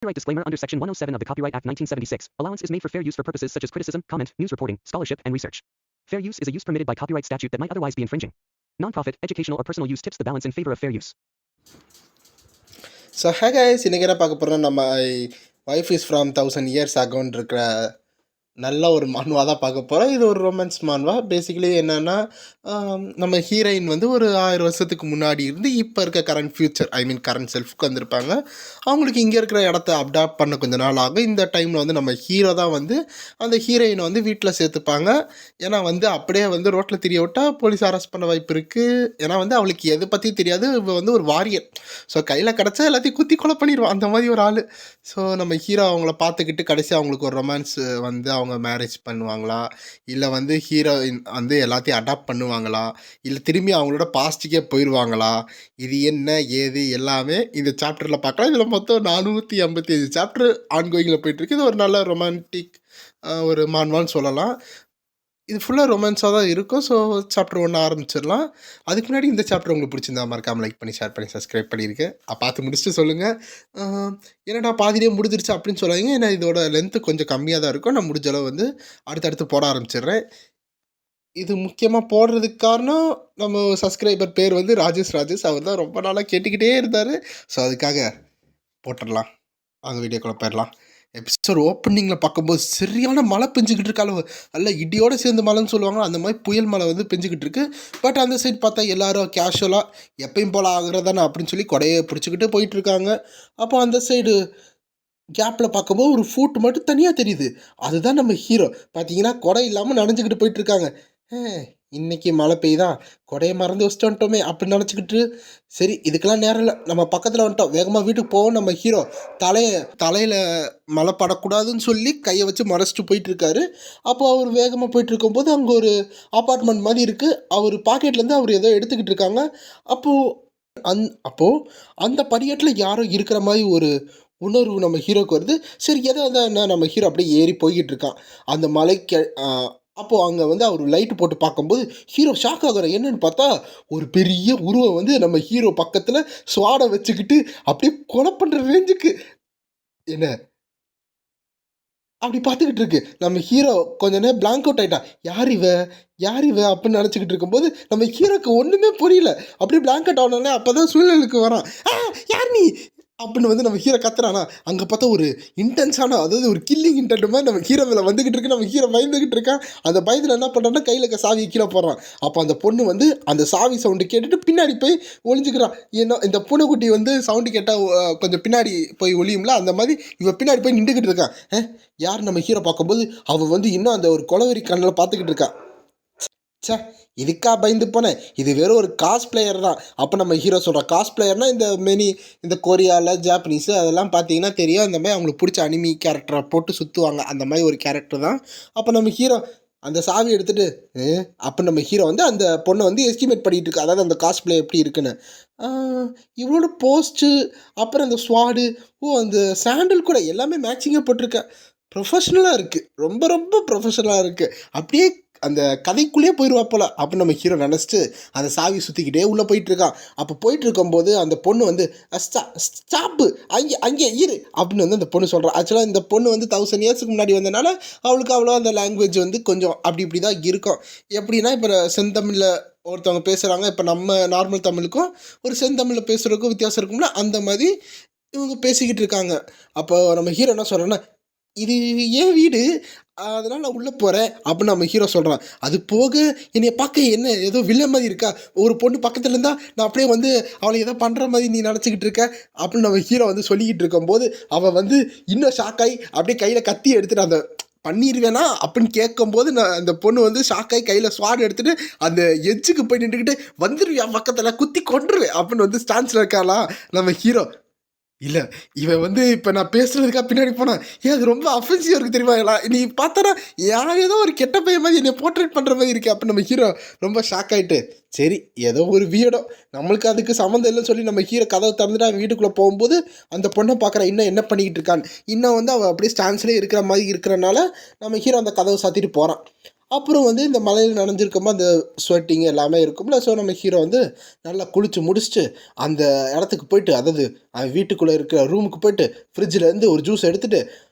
Copyright disclaimer under Section 107 of the Copyright Act 1976. Allowance is made for fair use for purposes such as criticism, comment, news reporting, scholarship, and research. Fair use is a use permitted by copyright statute that might otherwise be infringing. Non-profit, educational, or personal use tips the balance in favor of fair use. So hey guys, இன்றைக்கி என்ன பார்க்க போகிறோம், நம்ம wife is from 1000 years agoன்னு இருக்கிற நல்ல ஒரு மான்வா தான் பார்க்க போகிறோம். இது ஒரு ரொமான்ஸ் மான்வா. பேசிக்கலி என்னென்னா, நம்ம ஹீரோயின் வந்து ஒரு 1000 வருஷத்துக்கு முன்னாடி இருந்து இப்போ இருக்க கரண்ட் ஃப்யூச்சர், கரண்ட் செல்ஃப்க்கு வந்திருப்பாங்க. அவங்களுக்கு இங்கே இருக்கிற இடத்த அடாப்ட் பண்ண கொஞ்சம் நாள் ஆகும். இந்த டைமில் வந்து நம்ம ஹீரோ தான் வந்து அந்த ஹீரோயினை வந்து வீட்டில் சேர்த்துப்பாங்க. ஏன்னா வந்து அப்படியே வந்து ரோட்டில் திரிய விட்டால் போலீஸ் அரெஸ்ட் பண்ண வாய்ப்பு இருக்குது. ஏன்னா வந்து அவளுக்கு எதை பற்றி தெரியாது. இவ வந்து ஒரு வாரியர். ஸோ கையில் கிடச்சா எல்லாத்தையும் குத்தி கொலை பண்ணிடுவான், அந்த மாதிரி ஒரு ஆள். ஸோ நம்ம ஹீரோ அவங்கள பார்த்துக்கிட்டு கடைசி அவங்களுக்கு ஒரு ரொமான்ஸ் வந்து அவங்க மேரேஜ் பண்ணுவாங்களா, இல்லை வந்து ஹீரோயின் வந்து எல்லாத்தையும் அடாப்ட் பண்ணுவாங்களா, இல்லை திரும்பி அவங்களோட பாஸ்ட்டுக்கே போயிடுவாங்களா, இது என்ன ஏது எல்லாமே இந்த சாப்டரில் பார்க்கலாம். இதில் மொத்தம் 455 சாப்டர் ஆன்கோயிங்கில் போயிட்டுருக்கு. இது ஒரு நல்ல ரொமான்டிக் ஒரு மான்வான்னு சொல்லலாம். இது ஃபுல்லாக ரொமான்ஸாக தான் இருக்கும். ஸோ சாப்டர் 1 ஆரம்பிச்சிடலாம். அதுக்கு முன்னாடி இந்த சாப்டர் உங்களுக்கு பிடிச்சிருந்தா மறக்காமல் லைக் பண்ணி ஷேர் பண்ணி சப்ஸ்கிரைப் பண்ணியிருக்கேன். பார்த்து முடிச்சுட்டு சொல்லுங்கள். ஏன்னா பாதியிலே முடிஞ்சிருச்சு அப்படின்னு சொல்லாதீங்க. ஏன்னா இதோட லென்த்து கொஞ்சம் கம்மியாக தான் இருக்கும். நான் முடிஞ்ச அளவு வந்து அடுத்தடுத்து போட ஆரம்பிச்சிடுறேன். இது முக்கியமாக போடுறதுக்கு காரணம் நம்ம சப்ஸ்கிரைபர் பேர் வந்து ராஜேஷ். அவர் தான் ரொம்ப நாளாக கேட்டுக்கிட்டே இருந்தார். ஸோ அதுக்காக போட்டுடலாம். அந்த வீடியோக்குள்ளே போயிடலாம். எபிசோட் ஓப்பனிங்கில் பார்க்கும்போது சரியான மழை பெஞ்சிக்கிட்டு இருக்காள். நல்ல இடியோடு சேர்ந்து மழைன்னு சொல்லுவாங்க, அந்த மாதிரி புயல் மழை வந்து பெஞ்சிக்கிட்டு இருக்கு. பட் அந்த சைடு பார்த்தா எல்லோரும் கேஷுவலாக எப்பயும் போல் ஆகுறதானே அப்படின்னு சொல்லி கொடையை பிடிச்சிக்கிட்டு போயிட்டுருக்காங்க. அப்போ அந்த சைடு கேப்பில் பார்க்கும்போது ஒரு ஃபூட் மட்டும் தனியாக தெரியுது. அதுதான் நம்ம ஹீரோ. பார்த்தீங்கன்னா கொடை இல்லாமல் நனைஞ்சிக்கிட்டு போயிட்டுருக்காங்க. இன்றைக்கி மழை பெய்யுதா, கொடையை மறந்து வச்சுட்டு வந்துட்டோமே அப்படின்னு நினச்சிக்கிட்டு, சரி இதுக்கெல்லாம் நேரம் இல்லை, நம்ம பக்கத்தில் வந்துட்டோம், வேகமாக வீட்டுக்கு போவோம். நம்ம ஹீரோ தலையில் மழை படக்கூடாதுன்னு சொல்லி கையை வச்சு மறைச்சிட்டு போயிட்டுருக்காரு. அப்போது அவர் வேகமாக போயிட்டு இருக்கும்போது அங்கே ஒரு அப்பார்ட்மெண்ட் மாதிரி இருக்குது. அவர் பாக்கெட்லேருந்து அவர் ஏதோ எடுத்துக்கிட்டு இருக்காங்க. அப்போது அந்த படிக்கட்டில் யாரோ இருக்கிற மாதிரி ஒரு உணர்வு நம்ம ஹீரோக்கு வருது. சரி எதை என்ன நம்ம ஹீரோ அப்படியே ஏறி போய்கிட்டு இருக்கான் அந்த மலைக்கு. அப்போது அங்கே வந்து அவர் லைட்டு போட்டு பார்க்கும்போது ஹீரோ ஷாக் ஆகிற. என்னன்னு பார்த்தா ஒரு பெரிய உருவம் வந்து நம்ம ஹீரோ பக்கத்தில் ஸ்வாடை வச்சுக்கிட்டு அப்படியே கொலை பண்ணுற ரேஞ்சுக்கு என்ன அப்படி பார்த்துக்கிட்டு இருக்கு. நம்ம ஹீரோ கொஞ்ச நேரம் பிளாங்க் அவுட் ஆகிட்டான். யார் இவ அப்படின்னு நினச்சிக்கிட்டு இருக்கும்போது நம்ம ஹீரோக்கு ஒன்றுமே புரியல. அப்படியே பிளாங்க் அவுட் ஆனோடனே அப்போ தான் சூழ்நிலைக்கு வரான். யார் நீ அப்படின்னு வந்து நம்ம ஹீரோ கத்துறானா. அங்கே பார்த்தா ஒரு இன்டென்ஸான, அதாவது ஒரு கில்லிங் இன்டென்ட் மாதிரி நம்ம ஹீரோ மேலே வந்துக்கிட்டு இருக்கு. நம்ம ஹீரோ பயந்துக்கிட்டு இருக்கான். அந்த பயத்தில் என்ன பண்ணுறான்னா கையில் இருக்க சாவியை கீழே போடுறான். அப்போ அந்த பொண்ணு வந்து அந்த சாவி சவுண்டு கேட்டுட்டு பின்னாடி போய் ஒளிஞ்சுக்கிறான். ஏன்னா இந்த பூனைக்குட்டி வந்து சவுண்டு கேட்டால் கொஞ்சம் பின்னாடி போய் ஒளியும்ல, அந்த மாதிரி இவன் பின்னாடி போய் நின்றுக்கிட்டு இருக்கான். யார் நம்ம ஹீரோ பார்க்கும்போது அவள் வந்து இன்னும் அந்த ஒரு கொலவெறி கண்ணில் பார்த்துக்கிட்டு இருக்கான். சே, இதுக்கா பயந்து போனேன், இது வெறும் ஒரு காஸ் பிளேயர் தான். அப்போ நம்ம ஹீரோ சொல்கிற காஸ் பிளேயர்னால் இந்த கொரியாவில் ஜாப்பனீஸு அதெல்லாம் பார்த்தீங்கன்னா தெரியும். அந்த மாதிரி அவங்களுக்கு பிடிச்ச அனிமி கேரக்டரை போட்டு சுற்றுவாங்க, அந்த மாதிரி ஒரு கேரக்டர் தான். அப்போ நம்ம ஹீரோ அந்த சாவி எடுத்துகிட்டு அப்போ நம்ம ஹீரோ வந்து அந்த பொண்ணை வந்து எஸ்டிமேட் பண்ணிகிட்டு இருக்கு. அதாவது அந்த காஸ் பிளே எப்படி இருக்குன்னு. இவளோட போஸ்ட்டு, அப்புறம் அந்த ஸ்வாடு, அந்த சாண்டில் கூட எல்லாமே மேட்சிங்காக போட்டிருக்கேன். ப்ரொஃபஷ்னலாக இருக்குது, ரொம்ப ரொம்ப ப்ரொஃபஷ்னலாக இருக்குது. அப்படியே அந்த கதைக்குள்ளேயே போயிடுவா போல். அப்போ நம்ம ஹீரோ நினச்சிட்டு அந்த சாவி சுற்றிக்கிட்டே உள்ளே போயிட்டுருக்கான். அப்போ போயிட்டுருக்கும்போது அந்த பொண்ணு வந்து ஸ்டாப்பு, அங்கே இரு அப்படின்னு வந்து அந்த பொண்ணு சொல்கிறான். ஆக்சுவலாக இந்த பொண்ணு வந்து 1000 இயர்ஸுக்கு முன்னாடி வந்தனால அவளுக்கு அவ்வளோ அந்த லாங்குவேஜ் வந்து கொஞ்சம் அப்படி இப்படி தான் இருக்கும். எப்படின்னா இப்போ செந்தமிழில் ஒருத்தவங்க பேசுகிறாங்க, இப்போ நம்ம நார்மல் தமிழுக்கும் ஒரு செந்தமிழில் பேசுகிறதுக்கும் வித்தியாசம் இருக்கும்ல, அந்த மாதிரி இவங்க பேசிக்கிட்டு இருக்காங்க. அப்போ நம்ம ஹீரோ என்ன சொல்கிறேன்னா, இது ஏன் வீடு, அதனால் நான் உள்ளே போகிறேன் அப்படின்னு நம்ம ஹீரோ சொல்கிறான். அது போக என்னை பார்க்க என்ன ஏதோ வில்ல மாதிரி இருக்கா, ஒரு பொண்ணு பக்கத்தில் இருந்தால் நான் அப்படியே வந்து அவளை ஏதோ பண்ணுற மாதிரி நீ நினச்சிக்கிட்டு இருக்க அப்படின்னு நம்ம ஹீரோ வந்து சொல்லிக்கிட்டு இருக்கும்போது அவள் வந்து இன்னும் ஷாக்காகி அப்படியே கையில் கத்தி எடுத்துகிட்டு அந்த பண்ணிடுவேனா அப்படின்னு கேட்கும்போது நான் அந்த பொண்ணு வந்து ஷாக்காகி கையில் ஸ்வாட் எடுத்துகிட்டு அந்த எஜ்ஜுக்கு போய் நின்றுக்கிட்டு வந்துடுவேன் பக்கத்தில் குத்தி கொண்டுருவேன் அப்படின்னு வந்து ஸ்டான்ஸில் இருக்காளா நம்ம ஹீரோ. இல்லை, இவன் வந்து இப்போ நான் பேசுகிறதுக்காக பின்னாடி போனேன். அது ரொம்ப அஃபென்சிவாக இருக்குது தெரியுமா. நீ பார்த்தனா யார் ஏதோ ஒரு கெட்ட பையன் மாதிரி என்னை போர்ட்ரேட் பண்ணுற மாதிரி இருக்குது. அப்போ நம்ம ஹீரோ ரொம்ப ஷாக் ஆகிட்டு, சரி ஏதோ ஒரு வீடோ நம்மளுக்கு அதுக்கு சம்மந்தம் இல்லைன்னு சொல்லி நம்ம ஹீரோ கதவை திறந்துட்டு அவன் வீட்டுக்குள்ளே போகும்போது அந்த பொண்ணை பார்க்குற இன்னும் என்ன பண்ணிக்கிட்டு இருக்கான்னு. இன்னும் வந்து அவள் அப்படியே ஸ்டான்ஸ்லேயே இருக்கிற மாதிரி இருக்கிறனால நம்ம ஹீரோ அந்த கதவை சாத்திட்டு போகிறான். அப்புறம் வந்து இந்த மலையில் நனைஞ்சிருக்கும்போது அந்த ஸ்வெட்டிங் எல்லாமே இருக்கும்ல. ஸோ நம்ம ஹீரோ வந்து நல்லா குளிச்சு முடிச்சுட்டு அந்த இடத்துக்கு போயிட்டு, அதாவது அவன் வீட்டுக்குள்ளே இருக்கிற ரூமுக்கு போயிட்டு ஃப்ரிட்ஜிலேருந்து ஒரு ஜூஸ் எடுத்துட்டு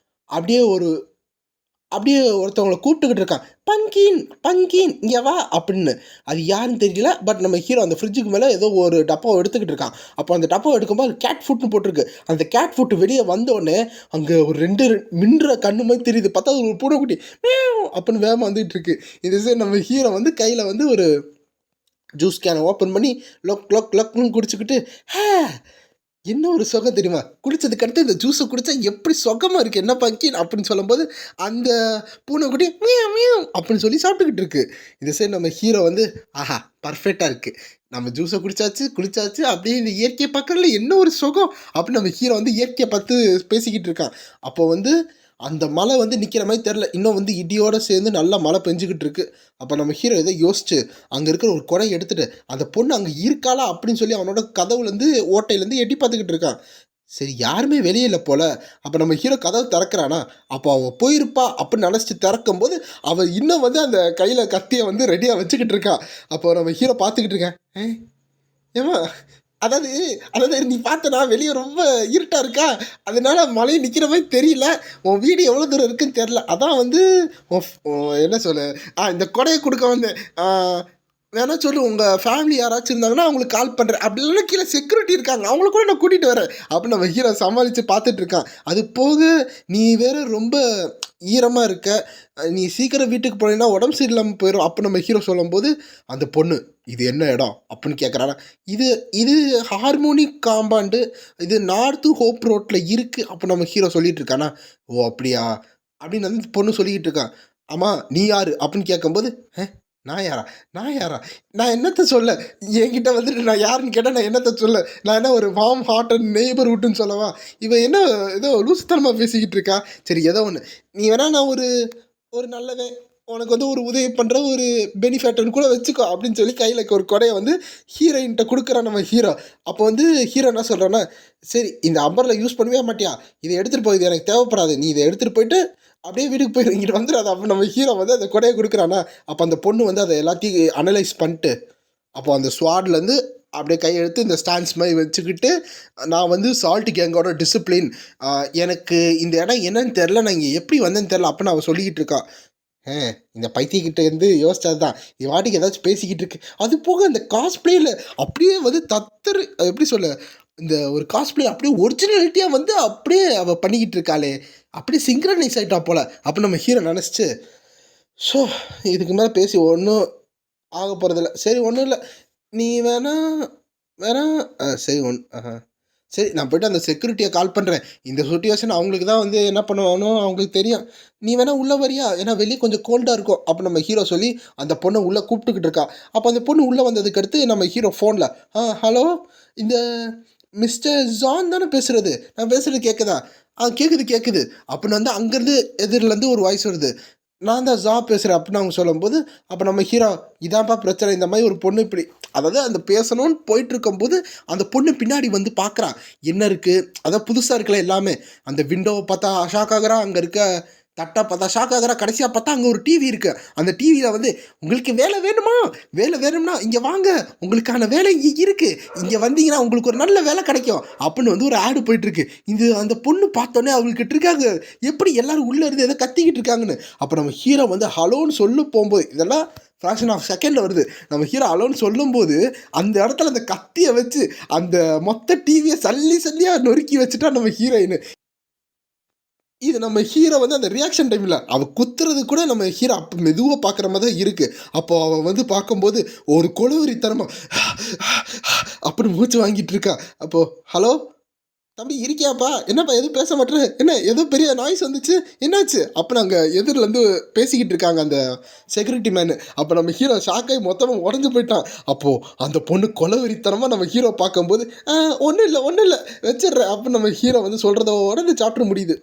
அப்படியே அப்படியே ஒருத்தவங்கள கூப்பிட்டுக்கிட்டு இருக்கான். "பங்கீன், பங்கீன் இங்கே வா" அப்படின்னு. அது யாருன்னு தெரியல. பட் நம்ம ஹீரோ அந்த ஃப்ரிட்ஜுக்கு மேலே ஏதோ ஒரு டப்பாவை எடுத்துக்கிட்டு இருக்கான். அப்போ அந்த டப்பாவை எடுக்கும்போது கேட் ஃபுட்னு போட்டிருக்கு. அந்த கேட் ஃபுட் வெளியே வந்தோடனே அங்கே ஒரு 2 மின்ற கண்ணு மாதிரி தெரியுது. பார்த்தா அது ஒரு பூனைக்குட்டி மியாவ் அப்படின்னு வேகமாக வந்துட்டு இருக்கு. இந்த சைடு நம்ம ஹீரோ வந்து கையில் வந்து ஒரு ஜூஸ் கேனை ஓப்பன் பண்ணி லொக் லொக் லொக்னு குடிச்சுக்கிட்டு, "ஹே என்ன ஒரு சுகம் தெரியுமா? குடிச்சதுக்கு அடுத்து இந்த ஜூஸை குடிச்சா எப்படி சுகமா இருக்கு என்ன பங்கீன்" அப்படின்னு சொல்லும்போது, அந்த பூனைக்குட்டி மியாவ் மியாவ் அப்படின்னு சொல்லி சாப்பிட்டுக்கிட்டு இருக்கு. இந்த சைடு நம்ம ஹீரோ வந்து, ஆஹா பர்ஃபெக்ட்டா இருக்கு. நம்ம ஜூஸை குடிச்சாச்சு அப்படியே இந்த இயற்கையை பார்க்கறதுல என்ன ஒரு சுகம் அப்படின்னு நம்ம ஹீரோ வந்து இயற்கையை பார்த்து பேசிக்கிட்டு இருக்கான். அப்போ வந்து அந்த மழை வந்து நிற்கிற மாதிரி தெரில. இன்னும் வந்து இடியோட சேர்ந்து நல்லா மழை பெஞ்சுக்கிட்டு இருக்கு. அப்போ நம்ம ஹீரோ ஏதோ யோசிச்சு அங்கே இருக்கிற ஒரு குடையை எடுத்துட்டு அந்த பொண்ணு அங்கே இருக்காளா அப்படின்னு சொல்லி அவனோட கதவுலேருந்து ஓட்டையிலேருந்து எட்டி பார்த்துக்கிட்டு இருக்கான். சரி யாருமே வெளியே இல்லை போல. அப்போ நம்ம ஹீரோ கதவு திறக்கிறானா, அப்போ அவள் போயிருப்பா அப்படின்னு நினச்சிட்டு திறக்கும் போது அவள் இன்னும் வந்து அந்த கையில் கத்தியை வந்து ரெடியாக வச்சுக்கிட்டு இருக்கான். அப்போ நம்ம ஹீரோ பார்த்துக்கிட்டு இருக்கேன். ஏம்மா அதாவது அதாவது நீ பார்த்தனா வெளியே ரொம்ப இருட்டாக இருக்கா, அதனால மழை நிற்கிற மாதிரி தெரியல. உன் வீடு எவ்வளோ தூரம் இருக்குன்னு தெரில. அதான் வந்து என்ன சொல்ல, இந்த கொடையை கொடுக்க வந்தேன். வேணா சொல்லு, உங்கள் ஃபேமிலி யாராச்சும் இருந்தாங்கன்னா அவங்களுக்கு கால் பண்ணுறேன். அப்படி இல்லைன்னா கீழே செக்யூரிட்டி இருக்காங்க, அவங்கள கூட நான் கூட்டிகிட்டு வரேன் அப்படின்னு நம்ம ஹீரோ சமாளித்து பார்த்துட்டு இருக்கான். அது போக நீ வேறு ரொம்ப ஈரமாக இருக்க, நீ சீக்கிரம் வீட்டுக்கு போனீங்கன்னா உடம்பு சரியில்லாமல் போயிடும் அப்போ நம்ம ஹீரோ சொல்லும்போது, அந்த பொண்ணு இது என்ன இடம் அப்படின்னு கேட்குறானா. இது இது ஹார்மோனிக் காம்பவுண்டு, இது நார்த்து ஹோப் ரோட்டில் இருக்குது அப்போ நம்ம ஹீரோ சொல்லிட்டு இருக்கானா. ஓ அப்படியா அப்படின்னு வந்து பொண்ணு சொல்லிக்கிட்டு இருக்கான். ஆமாம் நீ யார் அப்படின்னு கேட்கும்போது, நான் யாரா நான் என்னத்த சொல்ல, என்கிட்ட வந்துட்டு நான் யாருன்னு கேட்டால் நான் என்னத்த சொல்ல, நான் என்ன ஒரு வார்ம் ஹார்ட் அண்ட் நெய்பர்ஹுட்னு சொல்லவா. இவன் என்ன ஏதோ லூசுத்தனமாக பேசிக்கிட்டு இருக்கா. சரி ஏதோ ஒன்று, நீ வேணா நான் ஒரு ஒரு நல்லவன், உனக்கு வந்து ஒரு உதவி பண்ணுற ஒரு பெனிஃபேக்டர்னு கூட வச்சுக்கோ அப்படின்னு சொல்லி கையில் ஒரு கொடையை வந்து ஹீரோயின்கிட்ட கொடுக்குறான் நம்ம ஹீரோ. அப்போ வந்து ஹீரோ என்ன சொல்கிறான்னா, சரி இந்த அம்பரில் யூஸ் பண்ணவே மாட்டியா, இதை எடுத்துகிட்டு போய், இது எனக்கு தேவைப்படாது, நீ இதை எடுத்துகிட்டு போயிட்டு அப்படியே வீட்டுக்கு போய் இங்கிட்டு வந்துடாது. அப்போ நம்ம ஹீரோ வந்து அந்த கொடையை கொடுக்குறானா. அப்போ அந்த பொண்ணு வந்து அதை எல்லாத்தையும் அனலைஸ் பண்ணிட்டு அப்போ அந்த ஸ்வாட்லேருந்து அப்படியே கையெழுத்து இந்த ஸ்டாண்ட்ஸ் மாதிரி வச்சுக்கிட்டு, நான் வந்து சால்ட் கேங்கோட டிசிப்ளின், எனக்கு இந்த இடம் என்னன்னு தெரில, நான் இங்கே எப்படி வந்தேன்னு தெரில அப்படின்னு அவள் சொல்லிக்கிட்டு இருக்கா. இந்த பைத்தியக்கிட்ட இருந்து யோசிச்சது தான், இது வாட்டிக்கு ஏதாச்சும் பேசிக்கிட்டு இருக்கு. அது போக அந்த காஸ்பிளேயில் அப்படியே வந்து அது எப்படி சொல்ல, இந்த ஒரு காஸ்பிளே அப்படியே ஒரிஜினாலிட்டியாக வந்து அப்படியே அவள் பண்ணிக்கிட்டு இருக்காளே, அப்படியே சிங்க்ரனைஸ் ஆகிட்டா போல் அப்போ நம்ம ஹீரோ நினச்சிட்டு, ஸோ இதுக்கு மேலே பேசி ஒன்றும் ஆக போகிறதில்ல. சரி ஒன்றும் இல்லை, நீ வேணா சரி சரி நான் போய்ட்டு அந்த செக்யூரிட்டியை கால் பண்ணுறேன். இந்த சிச்சுவேஷன் அவங்களுக்கு தான் வந்து என்ன பண்ணுவானோ அவங்களுக்கு தெரியும். நீ வேணா உள்ளே வரியா, ஏன்னா வெளியே கொஞ்சம் கோல்டாக இருக்கும் அப்போ நம்ம ஹீரோ சொல்லி அந்த பொண்ணை உள்ளே கூப்பிட்டுக்கிட்டு இருக்கா. அப்போ அந்த பொண்ணு உள்ளே வந்ததுக்கு அடுத்து நம்ம ஹீரோ ஃபோனில், ஹலோ இந்த மிஸ்டர் ஜான் தானே பேசுகிறது, நான் பேசுகிறது கேட்குதா, கேட்குது அப்படின்னு வந்து அங்கேருந்து எதிரிலேருந்து ஒரு வாய்ஸ் வருது. நான் தான் ஜா பேசுகிறேன் அப்படின்னு அவங்க சொல்லும்போது, அப்போ நம்ம ஹீரோ இதான்ப்பா பிரச்சனை, இந்த மாதிரி ஒரு பொண்ணு இப்படி, அதாவது அந்த பேசணும்னு போயிட்டுருக்கும்போது அந்த பொண்ணு பின்னாடி வந்து பார்க்குறான் என்ன இருக்குது, அதான் புதுசாக இருக்குல்ல எல்லாமே. அந்த விண்டோவை பார்த்தா ஷாக் ஆகுறான், அங்கே இருக்க தட்டை பார்த்தா ஷாக் ஆகுறா, கடைசியாக பார்த்தா அங்கே ஒரு டிவி இருக்குது. அந்த டிவியில் வந்து உங்களுக்கு வேலை வேணும்னா இங்கே வாங்க, உங்களுக்கான வேலை இங்கே இருக்குது, இங்கே வந்தீங்கன்னா உங்களுக்கு ஒரு நல்ல வேலை கிடைக்கும் அப்படின்னு வந்து ஒரு ஆடு போயிட்டுருக்கு. அந்த பொண்ணு பார்த்தோன்னே அவங்கக்கிட்ட இருக்காங்க, எப்படி எல்லோரும் உள்ளே இருந்து எதை கத்திக்கிட்டு இருக்காங்கன்னு. அப்போ நம்ம ஹீரோ வந்து ஹலோன்னு சொல்ல போகும்போது, இதெல்லாம் ஃப்ராக்ஷன் ஆஃப் செகண்டில் வருது, நம்ம ஹீரோ அலோன்னு சொல்லும்போது அந்த இடத்துல அந்த கத்தியை வச்சு அந்த மொத்த டிவியை சல்லியாக நொறுக்கி வச்சுட்டா நம்ம ஹீரோயின். இது நம்ம ஹீரோ வந்து அந்த ரியாக்ஷன் டைமில் அவள் குத்துறது கூட நம்ம ஹீரோ அப்போ மெதுவாக பார்க்குற மாதிரி தான் இருக்குது. அப்போது அவள் வந்து பார்க்கும்போது ஒரு கொலவெறித்தனமாக அப்படி மூச்சு வாங்கிட்டு இருக்கா. அப்போது ஹலோ தம்பி இருக்கியாப்பா, என்னப்பா எதுவும் பேச மாட்டேற, என்ன ஏதோ பெரிய நாய்ஸ் வந்துச்சு, என்னாச்சு அப்போ நாங்கள் எதிரிலேருந்து பேசிக்கிட்டு இருக்காங்க அந்த செக்யூரிட்டி மேனு. அப்போ நம்ம ஹீரோ ஷாக்காகி மொத்தமாக உடஞ்சி போயிட்டான். அப்போது அந்த பொண்ணு கொலவெறித்தனமாக நம்ம ஹீரோ பார்க்கும்போது, ஒன்றும் இல்லை வச்சிடுறேன் அப்போ நம்ம ஹீரோ வந்து சொல்கிறதோட இந்த சாப்டர் முடியுது.